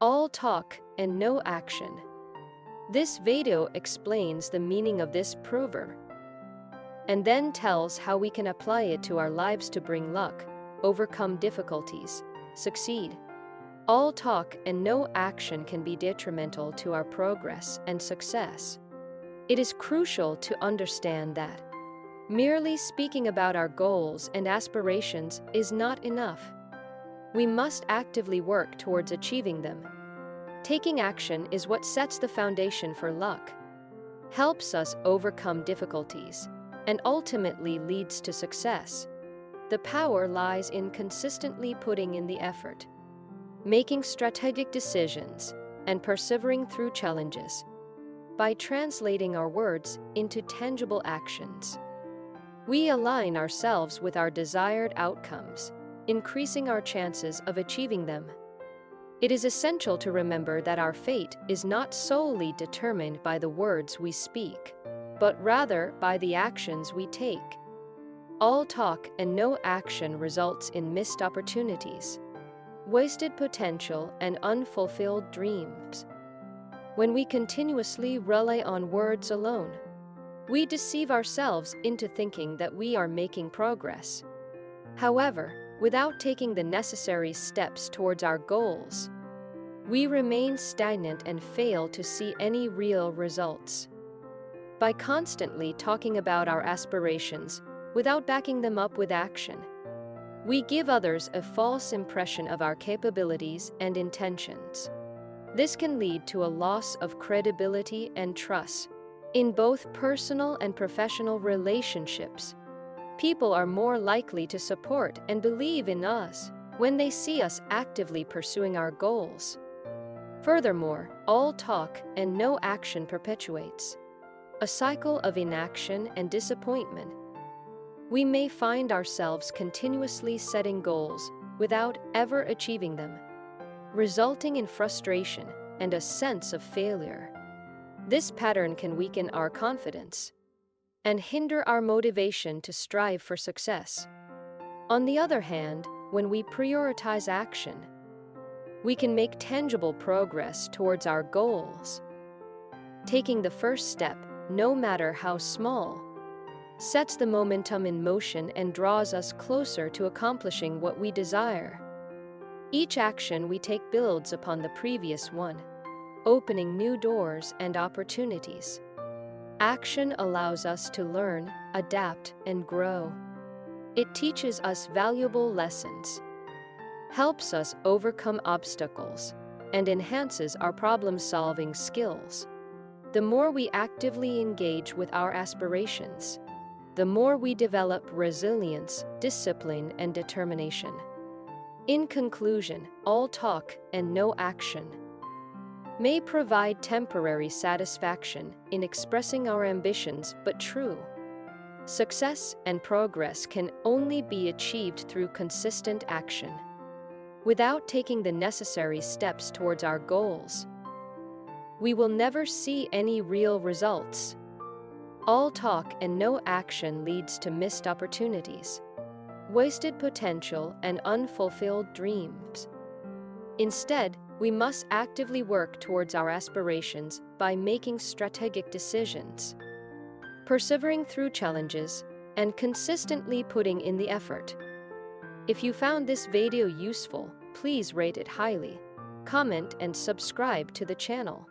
All talk and no action. This video explains the meaning of this proverb and then tells how we can apply it to our lives to bring luck, overcome difficulties, succeed. All talk and no action can be detrimental to our progress and success. It is crucial to understand that merely speaking about our goals and aspirations is not enough. We must actively work towards achieving them. Taking action is what sets the foundation for luck, helps us overcome difficulties, and ultimately leads to success. The power lies in consistently putting in the effort, making strategic decisions, and persevering through challenges. By translating our words into tangible actions, we align ourselves with our desired outcomes, increasing our chances of achieving them. It is essential to remember that our fate is not solely determined by the words we speak, but rather by the actions we take. All talk and no action results in missed opportunities, wasted potential, and unfulfilled dreams. When we continuously rely on words alone, we deceive ourselves into thinking that we are making progress. However, without taking the necessary steps towards our goals, we remain stagnant and fail to see any real results. By constantly talking about our aspirations without backing them up with action, we give others a false impression of our capabilities and intentions. This can lead to a loss of credibility and trust. In both personal and professional relationships, people are more likely to support and believe in us when they see us actively pursuing our goals. Furthermore, all talk and no action perpetuates a cycle of inaction and disappointment. We may find ourselves continuously setting goals without ever achieving them, resulting in frustration and a sense of failure. This pattern can weaken our confidence and hinder our motivation to strive for success. On the other hand, when we prioritize action, we can make tangible progress towards our goals. Taking the first step, no matter how small, sets the momentum in motion and draws us closer to accomplishing what we desire. Each action we take builds upon the previous one, opening new doors and opportunities. Action allows us to learn, adapt, and grow. It teaches us valuable lessons, helps us overcome obstacles, and enhances our problem-solving skills. The more we actively engage with our aspirations, the more we develop resilience, discipline, and determination. In conclusion, all talk and no action may provide temporary satisfaction in expressing our ambitions, but true success and progress can only be achieved through consistent action. Without taking the necessary steps towards our goals, we will never see any real results. All talk and no action leads to missed opportunities, wasted potential, and unfulfilled dreams. Instead, we must actively work towards our aspirations by making strategic decisions, persevering through challenges, and consistently putting in the effort. If you found this video useful, please rate it highly, comment, and subscribe to the channel.